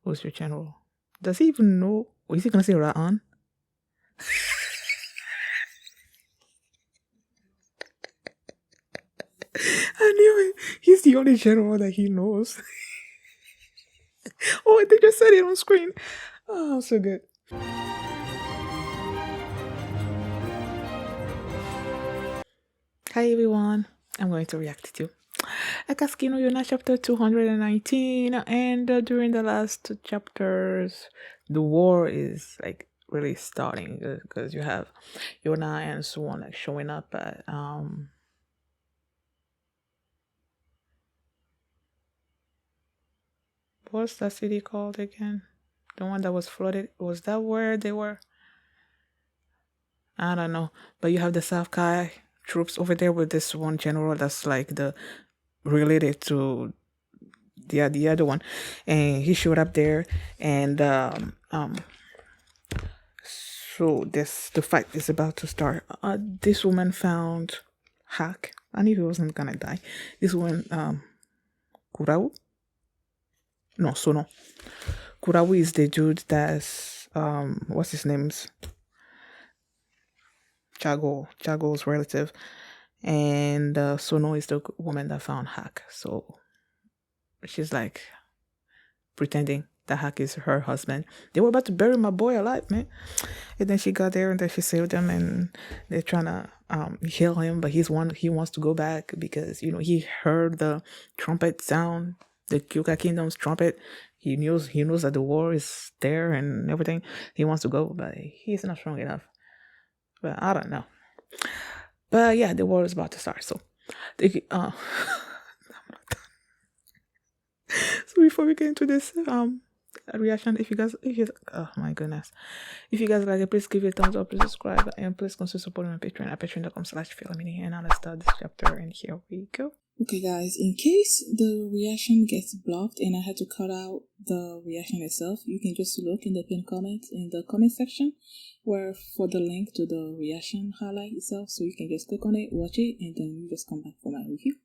Who's your general? Does he even know? Or is he gonna say Ra'an? I knew it. He's the only general that he knows. Oh, they just said it on screen. Oh, so good. Hi everyone. I'm going to react to Akatsuki no Yona chapter 219, and during the last two chapters, the war is like really starting because you have Yona and so on like showing up at what's that city called again? The one that was flooded. Was that where they were? I don't know. But you have the South Kai troops over there with this one general that's like the related to the other one, and he showed up there, and so the fight is about to start. This woman found Hack. I knew he wasn't gonna die. This woman, Kurau. No, Sono. Kurau is the dude that's what's his name's Chago's relative, and Sono is the woman that found Hack. So she's like pretending that Hack is her husband. They were about to bury my boy alive, man. And then she got there and then she saved him, and they're trying to heal him, but he wants to go back because he heard the trumpet sound, the Kyoka Kingdom's trumpet. He knows that the war is there and everything. He wants to go, but he's not strong enough. But I don't know. But yeah, the war is about to start. So so before we get into this reaction, if you oh my goodness, if you guys like it, please give it a thumbs up, please subscribe, and please consider supporting my Patreon at patreon.com/Philomini. And now let's start this chapter, and here we go. Okay guys, in case the reaction gets blocked and I had to cut out the reaction itself, you can just look in the pinned comment in the comment section where for the link to the reaction highlight itself, so you can just click on it, watch it, and then you just come back for my review.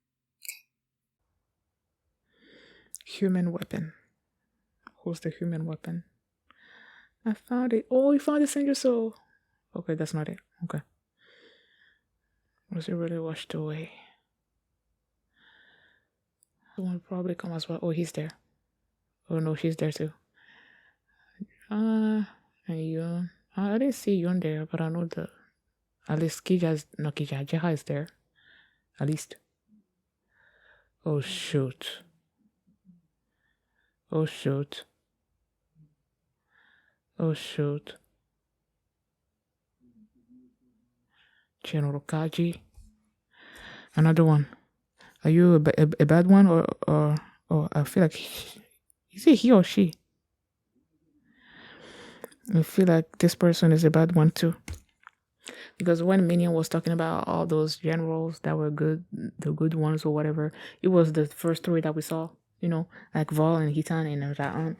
Human weapon. Who's the human weapon? I found it. Oh, you found the Send Soul. Okay, that's not it. Okay. Was it really washed away? Someone will probably come as well. Oh, he's there. Oh no, she's there too. And Yun. I didn't see Yun there, but I know at least Jeha is there. At least. Oh shoot. Oh shoot. Oh shoot. General Kaji. Another one. Are you a bad one or I feel like is it he or she? I feel like this person is a bad one too. Because when Minion was talking about all those generals that were good, the good ones or whatever, it was the first three that we saw, like Vol and Hitan and Ra'an.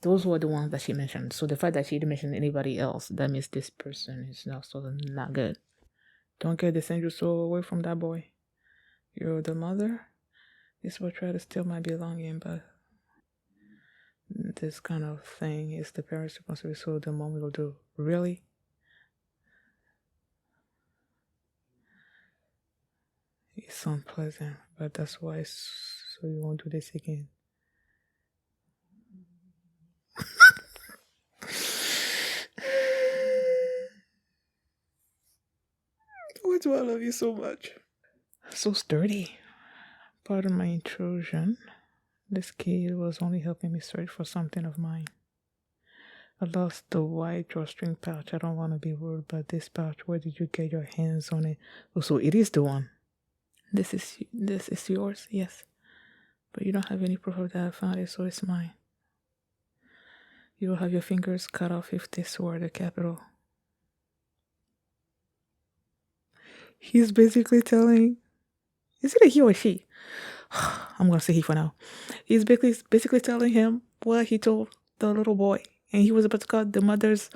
Those were the ones that she mentioned. So the fact that she didn't mention anybody else, that means this person is also not good. Don't get the Send Soul away from that boy. You're the mother? This will try to steal my belonging, but this kind of thing is the parents' responsibility, so the mom will do. Really? It's unpleasant, but that's why, so you won't do this again. Why do I love you so much? So sturdy. Pardon my intrusion. This kid was only helping me search for something of mine. I lost the white drawstring pouch. I don't want to be rude, but this pouch, where did you get your hands on it? Oh, so it is the one. This is yours, yes. But you don't have any proof of that I found it, so it's mine. You will have your fingers cut off if this were the capital. He's basically telling... Is it a he or she? I'm going to say he for now. He's basically telling him what he told the little boy. And he was about to cut the mother's,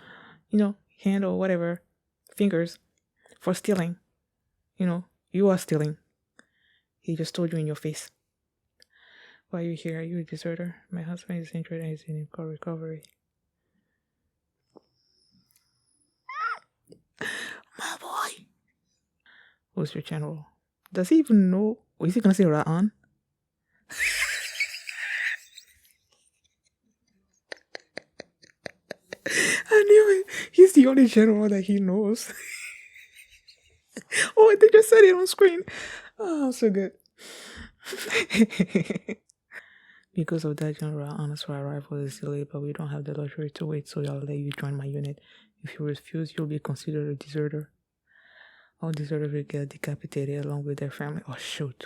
hand or whatever, fingers, for stealing. You are stealing. He just told you in your face. Why are you here? Are you a deserter? My husband is injured and is in recovery. My boy. Who's your general? Does he even know? Or is he gonna say Ra'an? I knew it. He's the only general that he knows. Oh, they just said it on screen. Oh, so good. Because of that, General, honest for arrival is delayed, but we don't have the luxury to wait, so I'll let you join my unit. If you refuse, you'll be considered a deserter. All deserters will get decapitated along with their family. Oh, shoot.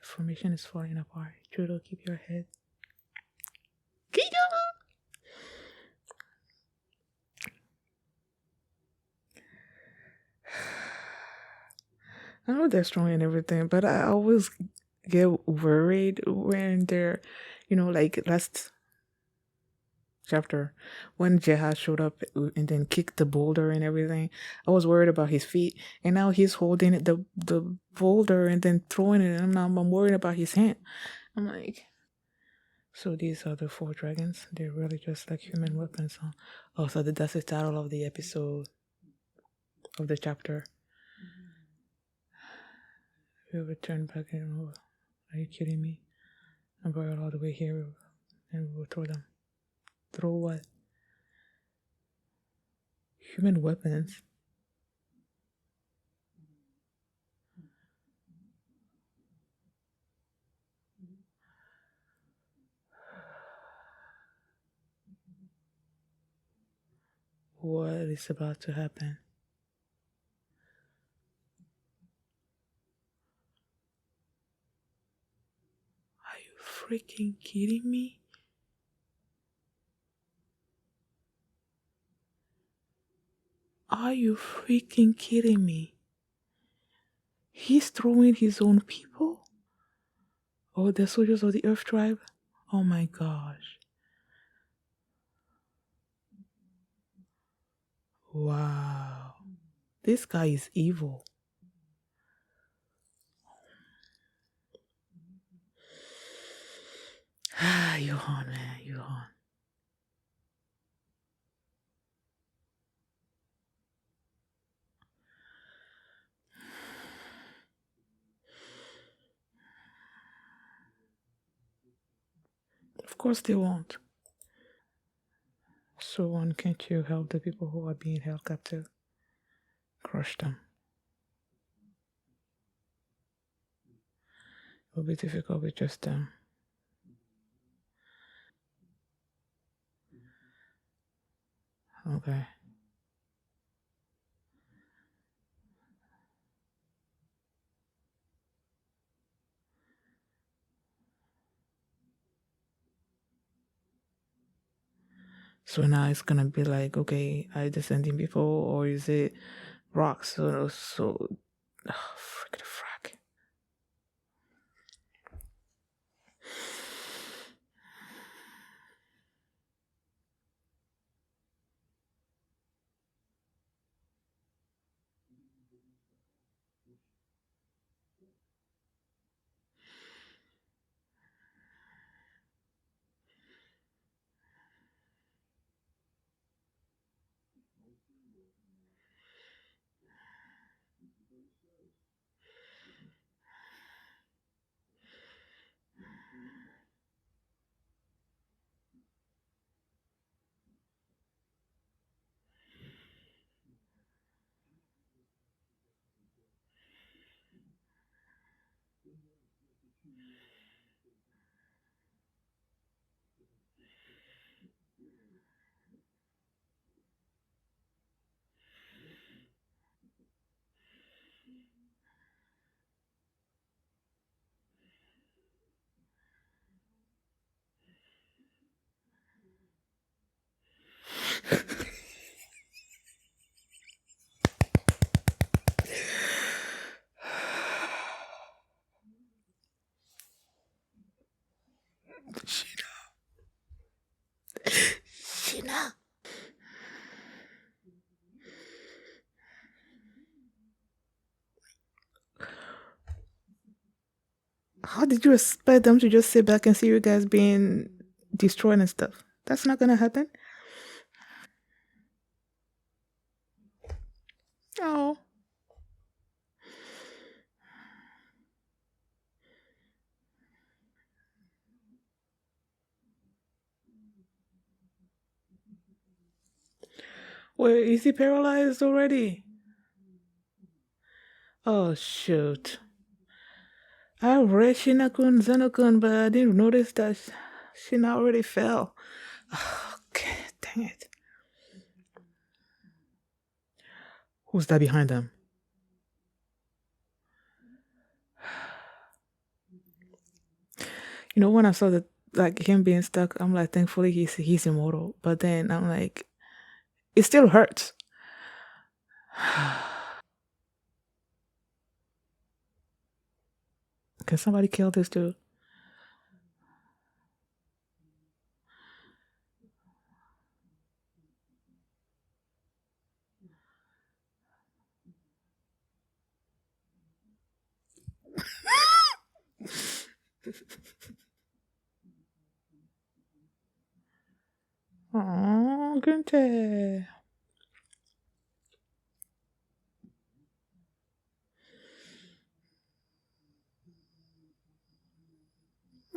Formation is falling apart. Trudeau, keep your head. I know they're strong and everything, but I always get worried when they're, like last chapter when Jeha showed up and then kicked the boulder and everything. I was worried about his feet, and now he's holding the boulder and then throwing it, and I'm worried about his hand. I'm like, so these are the four dragons. They're really just like human weapons. Huh? Oh, so that's the title of the episode of the chapter. We return back and are you kidding me? I brought it all the way here and we will throw them. Throw what? Human weapons? What is about to happen? Are you freaking kidding me? Are you freaking kidding me? He's throwing his own people? Oh, the soldiers of the Earth Tribe? Oh my gosh. Wow. This guy is evil. Ah, Johan, man, Johan. Of course they won't. So one, can't you help the people who are being held captive? Crush them. It will be difficult with just them. Okay. So now it's gonna be like, okay, are you descending people or is it rocks? Frick the frack. Sheena. How did you expect them to just sit back and see you guys being destroyed and stuff? That's not gonna happen. Oh, wait, is he paralyzed already? Oh shoot. I read Shinakun Zenokun, but I didn't notice that Shina already fell. Okay, dang it. Who's that behind them? You know, when I saw that, like him being stuck, I'm like, thankfully he's immortal. But then I'm like, it still hurts. Can somebody kill this dude? Oh, Günther.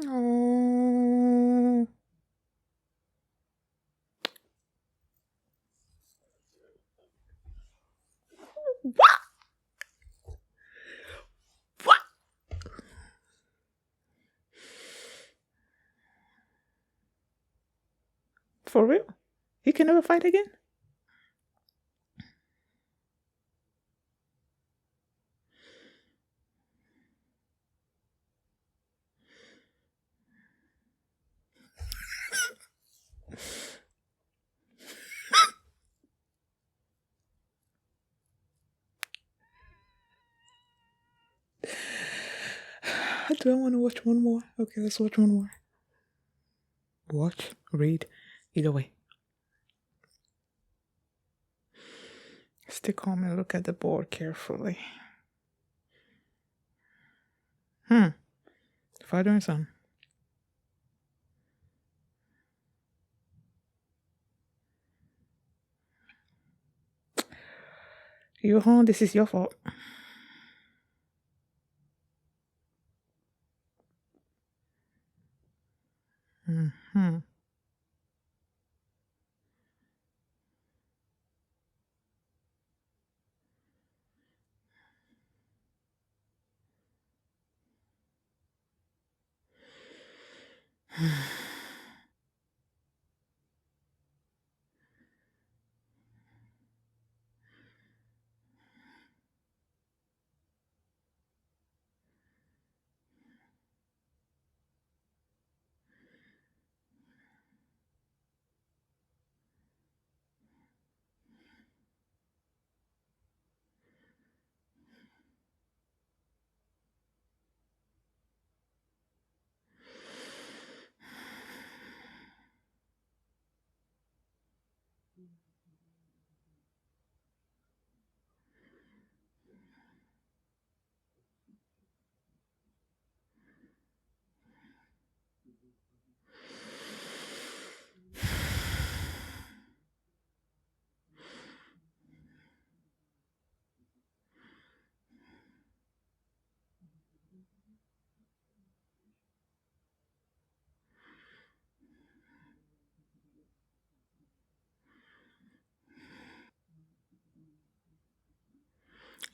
Oh, what? What? For real? He can never fight again? Do I want to watch one more? Okay, let's watch one more. Watch, read, either way. Stay calm and look at the board carefully. Father and son. You home, this is your fault. Hmm.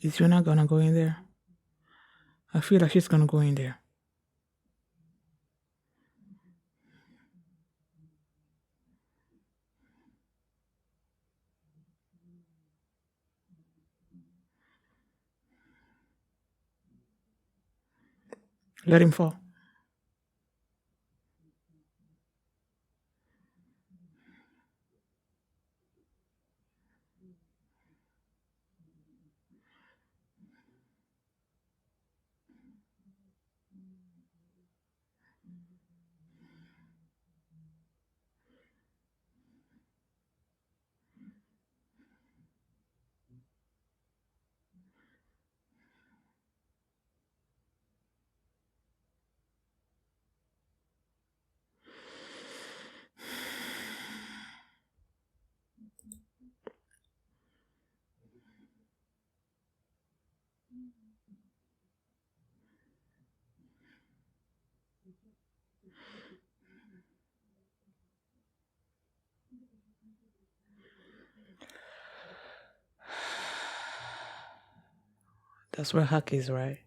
Is Yona gonna go in there? I feel like she's gonna go in there. Let him fall. That's where Hack is, right?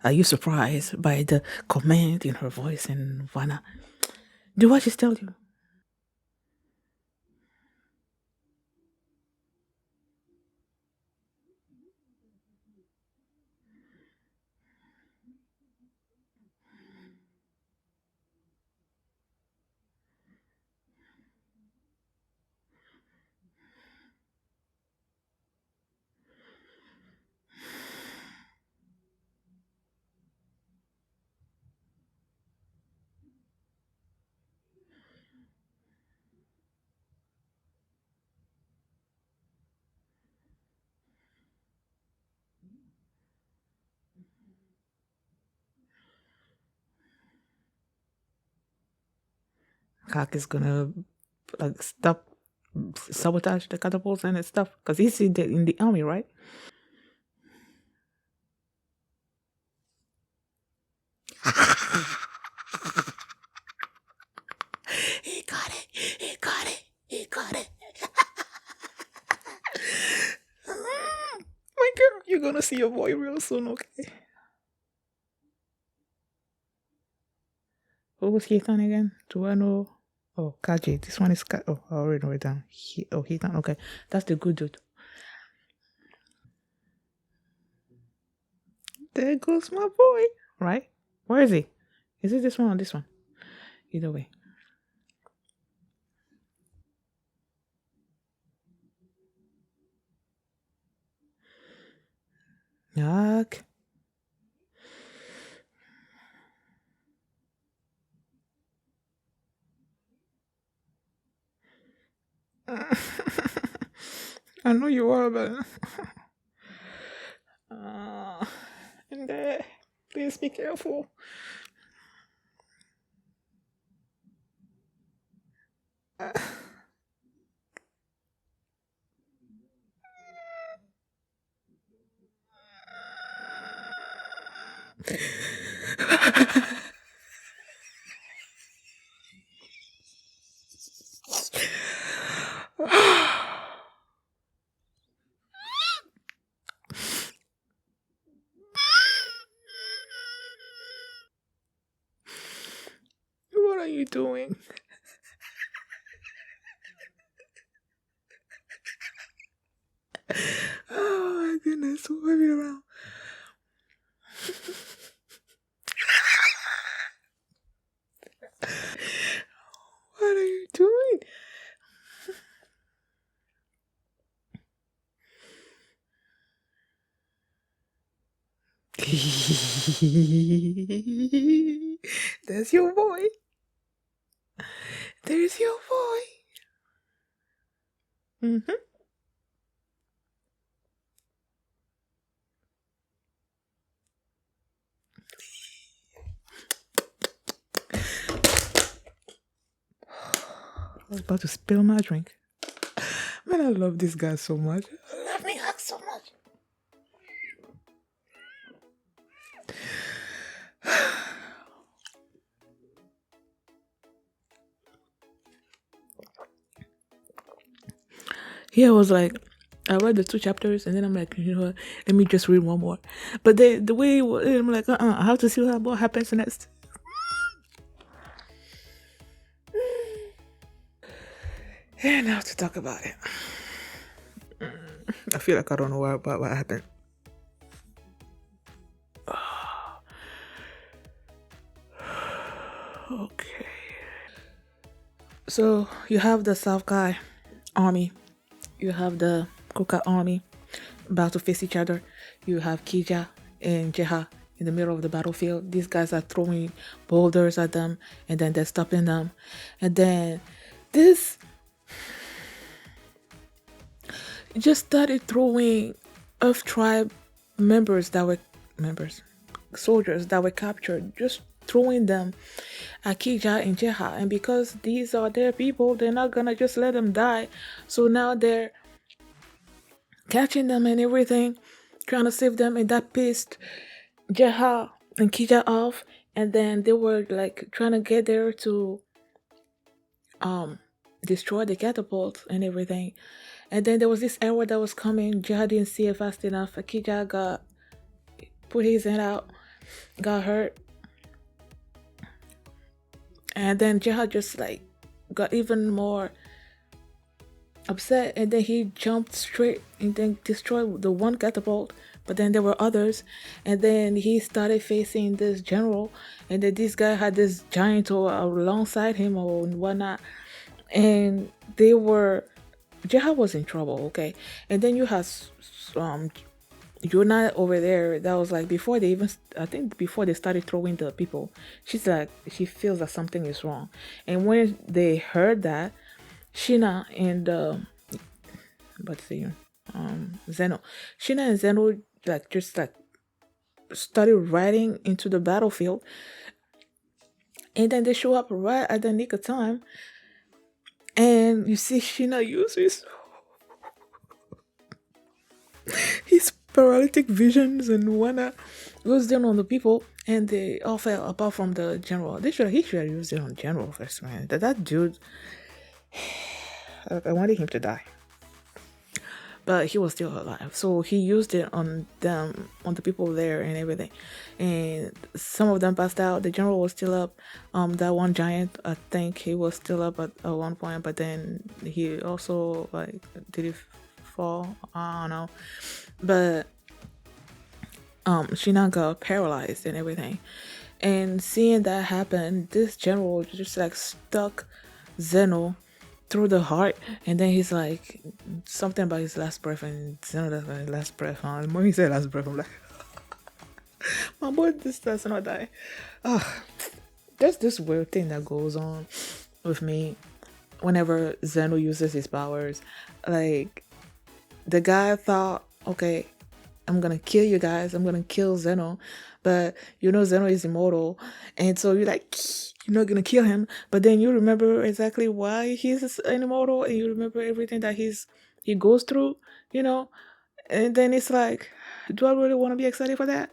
Are you surprised by the command in her voice and Vanna? Do what she's tell you. Hack is gonna like stop sabotage the catapults and stuff because he's in the army, right? He got it. He got it. He got it. My girl, you're gonna see your boy real soon, okay? What was Hitan again? Do I know? Oh, Kaji. This one is Oh, I already know it down. Hitan. Okay, that's the good dude. There goes my boy. Right? Where is he? Is it this one or this one? Either way. Yuck. I know you are, but uh, and please be careful. What are you doing? Oh my goodness, wave it around. What are you doing? There's your boy. There's your boy. Mm-hmm. I was about to spill my drink. Man, I love this guy so much. I love me Hawk so much. He was like, I read the two chapters and then I'm like, you know what? Let me just read one more. But the way I'm like, I have to see what happens next. And now to talk about it. I feel like I don't know what happened. Okay. So you have the South Guy army. You have the Kuka army about to face each other. You have Kija and Jeha in the middle of the battlefield. These guys are throwing boulders at them and then they're stopping them. And then this just started throwing Earth Tribe members, soldiers that were captured, just throwing them at Kija and Jeha. And because these are their people, they're not gonna just let them die. So now they're catching them and everything, trying to save them, and that pissed Jeha and Kija off. And then they were like trying to get there to um destroy the catapult and everything. And then there was this arrow that was coming. Jeha didn't see it fast enough. Kija got put his hand out, got hurt, and then Jeha just like got even more upset, and then he jumped straight and then destroyed the one catapult. But then there were others, and then he started facing this general, and then this guy had this giant or alongside him or whatnot, and they were Jeha was in trouble, okay. And then you have um Yona over there. That was like before they even, I think before they started throwing the people. She's like she feels that something is wrong, and when they heard that, Shina and what's the name? Zeno. Shina and Zeno like just like started riding into the battlefield, and then they show up right at the nick of time, and you see Shina use his paralytic visions and wanna goes down on the people, and they all fell apart from the general. He should have used it on general first, man. That dude, I wanted him to die, but he was still alive. So he used it on them, on the people there and everything. And some of them passed out. The general was still up. That one giant, I think he was still up at one point, but then he also like did he fall? I don't know. But Shinan got paralyzed and everything. And seeing that happen, this general just like stuck Zeno through the heart, and then he's like something about his last breath, and Zeno that's my last breath. Huh? The more he said last breath, I'm like, my boy, this does not die. There's this weird thing that goes on with me whenever Zeno uses his powers. Like the guy thought, okay, I'm gonna kill you guys. I'm gonna kill Zeno, but you know Zeno is immortal, and so you're like, you're not gonna kill him. But then you remember exactly why he's an immortal, and you remember everything that he goes through, you know. And then it's like, do I really want to be excited for that?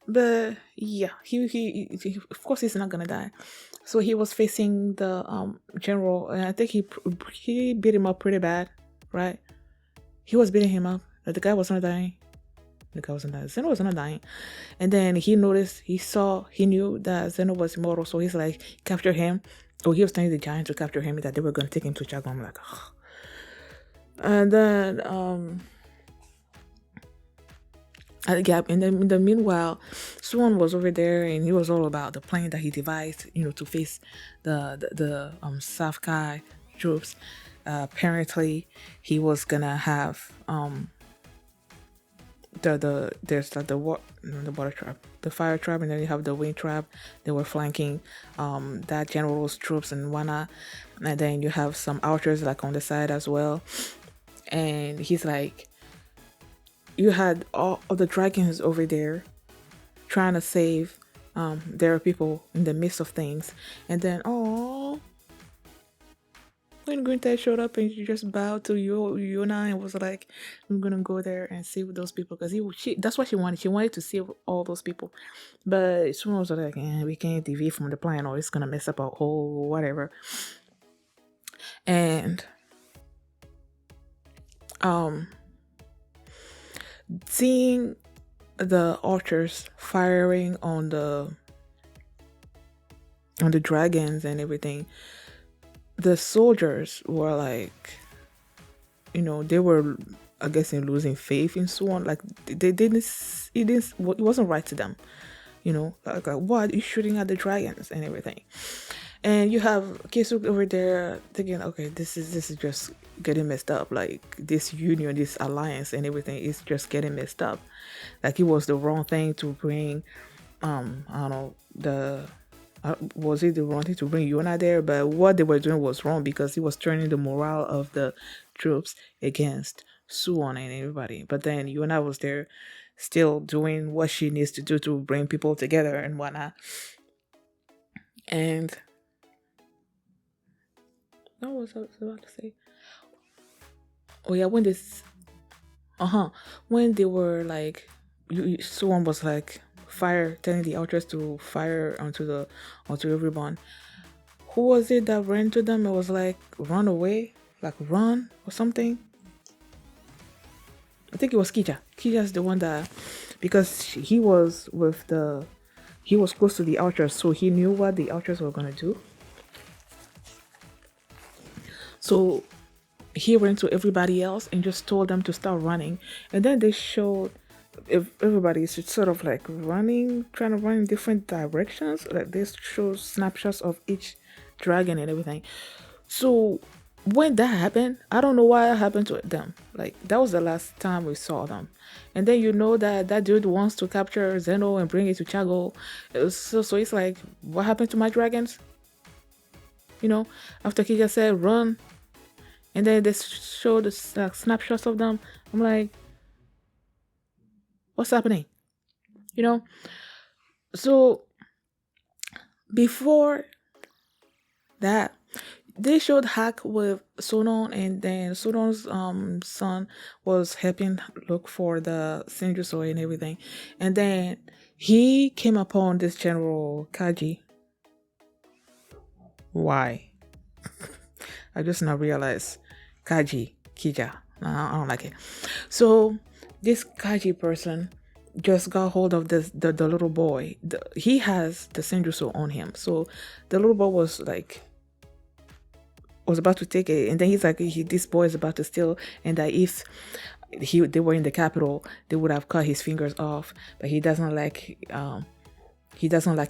But yeah, he of course he's not gonna die. So he was facing the general, and I think he beat him up pretty bad, right? He was beating him up. The guy was not dying. The guy wasn't dying. Zeno was not dying. And then he noticed, he knew that Zeno was immortal, so he's like, capture him. Oh, he was telling the giant to capture him, that they were going to take him to Chago. I'm like, ugh. And then, yeah, and then in the meanwhile, Swan was over there, and he was all about the plan that he devised, to face the South Kai troops. Apparently, he was gonna have there's like the water tribe, the fire tribe, and then you have the wind tribe. They were flanking that general's troops and whatnot, and then you have some archers like on the side as well. And he's like, you had all of the dragons over there trying to save their people in the midst of things, and then when Gunther showed up and she just bowed to Yona and was like, I'm gonna go there and save those people, because that's what she wanted. She wanted to save all those people. But someone was like, we can't deviate from the plan or it's gonna mess up our whole whatever. And seeing the archers firing on the dragons and everything, the soldiers were like, they were, I guess, in losing faith in Swan. Like they didn't, it wasn't right to them. Like what, you shooting at the dragons and everything. And you have Kesu over there thinking, okay, this is just getting messed up. Like this union, this alliance, and everything is just getting messed up. Like it was the wrong thing to bring. I don't know, was it the wrong thing to bring Yona there? But what they were doing was wrong because it was turning the morale of the troops against Suwon and everybody. But then Yona was there, still doing what she needs to do to bring people together and whatnot. And no, what was I about to say? Oh yeah, when they were like, someone was like fire, telling the archers to fire onto everyone. Who was it that ran to them? It was like run away, like run or something. I think it was Kija. Kija's the one that, because he was close to the archers, so he knew what the archers were gonna do. So he ran to everybody else and just told them to start running. And then they showed, if everybody is sort of like running, trying to run in different directions. Like this shows snapshots of each dragon and everything. So when that happened, I don't know why it happened to them. Like that was the last time we saw them. And then that dude wants to capture Zeno and bring it to Chago. So it's like, what happened to my dragons? After Kija said run, and then they showed the snapshots of them. I'm like, what's happening? You know? So before that, they showed Hack with Sonon, and then Sonon's son was helping look for the Senjutsu and everything. And then he came upon this General Kaji. Why? I just now realized Kaji, Kija. I don't like it. So this Kaji person just got hold of the little boy. He has the Senjutsu on him. So the little boy was about to take it, and then he's like, this boy is about to steal, and that if they were in the capital, they would have cut his fingers off. But he doesn't like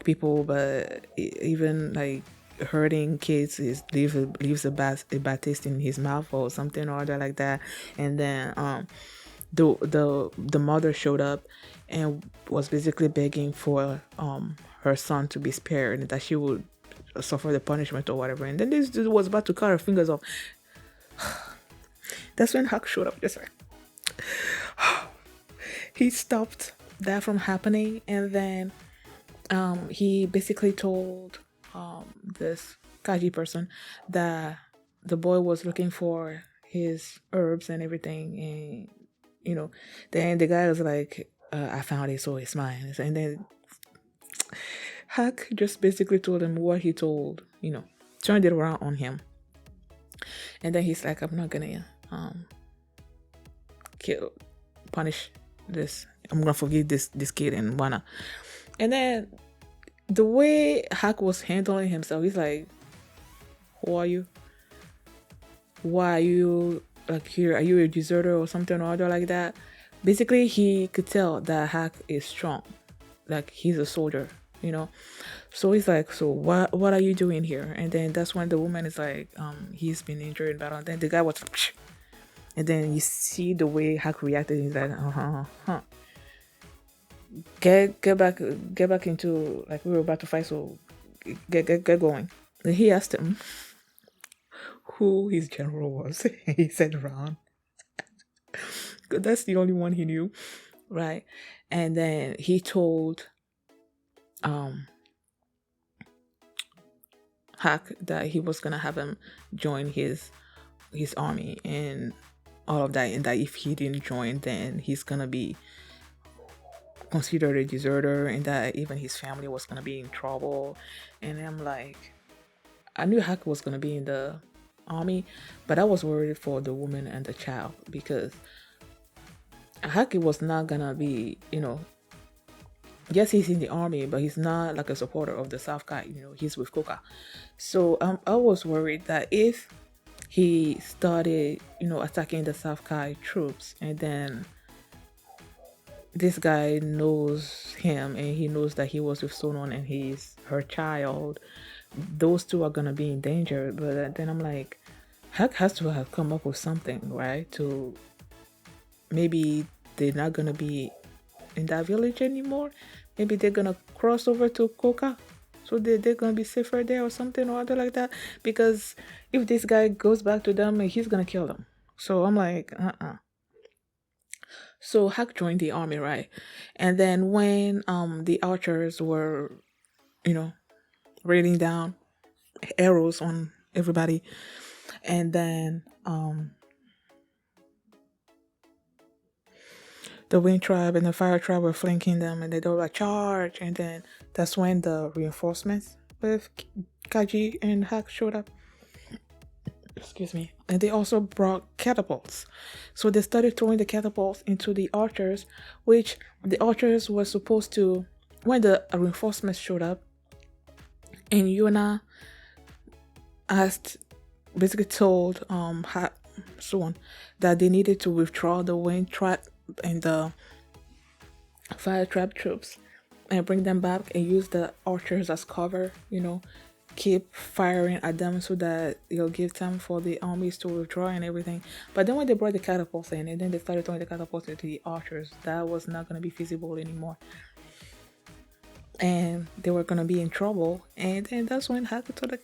people, but even like hurting kids leaves a bad taste in his mouth or something or other like that. And then the mother showed up and was basically begging for her son to be spared and that she would suffer the punishment or whatever. And then this dude was about to cut her fingers off. That's when Huck showed up. Just like he stopped that from happening, and then he basically told this Kaji person that the boy was looking for his herbs and everything, and then the guy was like, I found it, so it's mine. And then Hack just basically told him what he told, turned it around on him. And then he's like, I'm not gonna punish this. I'm gonna forgive this kid and whatnot. And then the way Hack was handling himself, he's like, who are you? Why are you like here? Are you a deserter or something or other like that? Basically, he could tell that Hack is strong. Like he's a soldier, So he's like, so what are you doing here? And then that's when the woman is like, he's been injured in battle. And then the guy was like, psh. And then you see the way Hack reacted. He's like, get back into, like, we were about to fight, so get going. And he asked him who his general was. He said Ron. That's the only one he knew, right? And then he told Hack that he was gonna have him join his army and all of that, and that if he didn't join, then he's gonna be considered a deserter, and that even his family was gonna be in trouble. And I'm like, I knew Hack was gonna be in the army, but I was worried for the woman and the child, because Hack was not gonna be, yes, he's in the army, but he's not like a supporter of the South guy. He's with Coca. So I was worried that if he started, attacking the South guy troops, and then this guy knows him and he knows that he was with Sonon and he's her child, those two are gonna be in danger. But then I'm like, Hack has to have come up with something, right? To maybe they're not gonna be in that village anymore. Maybe they're gonna cross over to Coca. So they're gonna be safer there or something or other like that. Because if this guy goes back to them, he's gonna kill them. So I'm like, So Hack joined the army, right? And then when the archers were, you know, raining down arrows on everybody, and then the wind tribe and the fire tribe were flanking them, and they were like charge, and then that's when the reinforcements with Kaji and Hack showed up. Excuse me. And they also brought catapults. So they started throwing the catapults into the archers, which the archers were supposed to, when the reinforcements showed up, and Yona asked, basically told Suwon that they needed to withdraw the wind trap and the fire trap troops and bring them back and use the archers as cover, keep firing at them so that it'll give time for the armies to withdraw and everything. But then when they brought the catapults in and then they started throwing the catapults into the archers, that was not going to be feasible anymore. And they were going to be in trouble. And then that's when Hakuto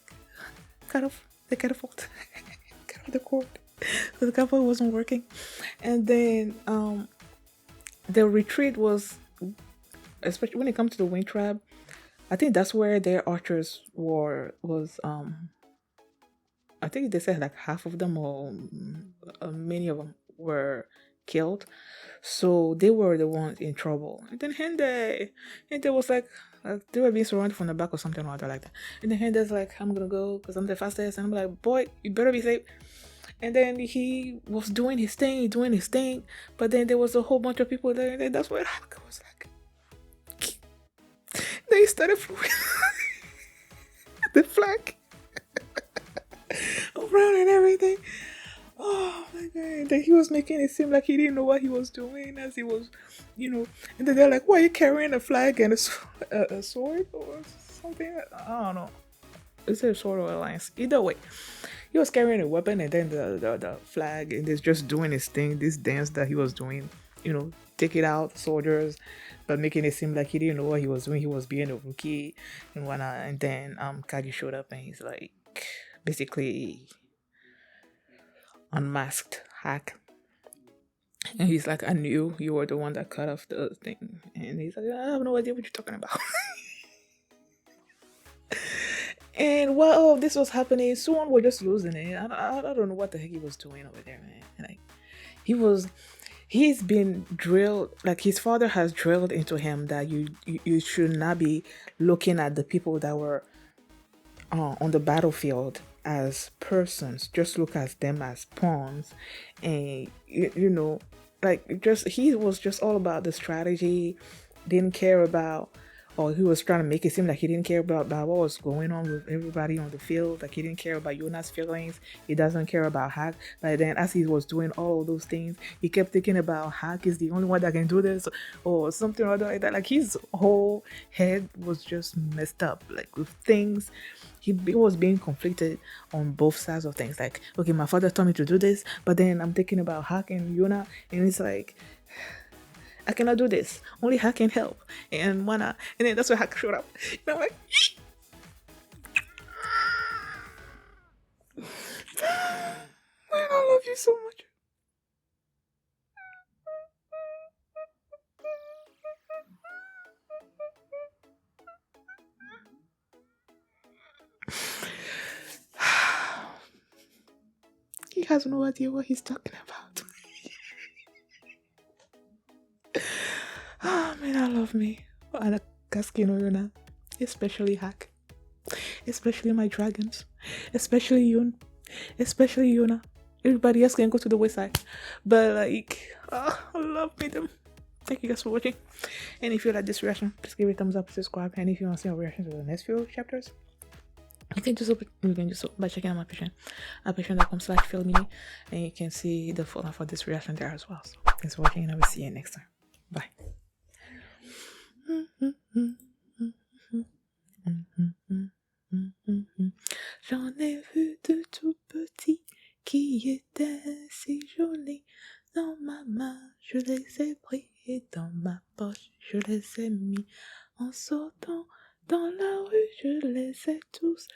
cut off the catapult. Cut off the cord. So the catapult wasn't working. And then the retreat was, especially when it comes to the wind trap, I think that's where their archers was I think they said like half of them or many of them were killed. So they were the ones in trouble. And then Hende was like they were being surrounded from the back or something or other like that. And then Hende's like, I'm gonna go because I'm the fastest. And I'm like, boy, you better be safe. And then he was doing his thing. But then there was a whole bunch of people there. And then that's where I was like, they started flying the flag around and everything. Oh my god. Then he was making it seem like he didn't know what he was doing as he was, And then they're like, why are you carrying a flag and a sword or something? I don't know. Is it a sword or a lance? Either way. He was carrying a weapon and then the flag and he's just doing his thing, this dance that he was doing, taking out soldiers, but making it seem like he didn't know what he was doing. He was being a rookie and whatnot. And then Kaji showed up and he's like, basically unmasked Hack. And he's like, I knew you were the one that cut off the thing. And he's like, I have no idea what you're talking about. And while all of this was happening, Suwon was just losing it. I don't know what the heck he was doing over there, man. Like, he's been drilled, like his father has drilled into him that you should not be looking at the people that were on the battlefield as persons. Just look at them as pawns. And he was just all about the strategy, didn't care about, or he was trying to make it seem like he didn't care about what was going on with everybody on the field. Like he didn't care about Yona's feelings. He doesn't care about Hack. But then as he was doing all of those things, he kept thinking about Hack is the only one that can do this or something or other like that. Like his whole head was just messed up. Like with things, he was being conflicted on both sides of things. Like, okay, my father told me to do this, but then I'm thinking about Hack and Yona, and it's like, I cannot do this. Only Hack can help. And wanna. And then that's where Hack showed up. And I'm like, man, I love you so much. He has no idea what he's talking about. Ah, man, I love me. And Akatsuki no Yona. Especially Hack. Especially my dragons. Especially Yun. Especially Yona. Everybody else can go to the wayside. But like, I love me them. Thank you guys for watching. And if you like this reaction, please give it a thumbs up, subscribe. And if you want to see our reaction to the next few chapters, you can do so by checking out my Patreon at patreon.com/filmini, and you can see the follow for this reaction there as well. So thanks for watching, and I will see you next time. Bye. J'en ai vu de tout petits qui étaient si jolis. Dans ma main, je les ai pris et dans ma poche, je les ai mis. En sortant dans la rue, je les ai tous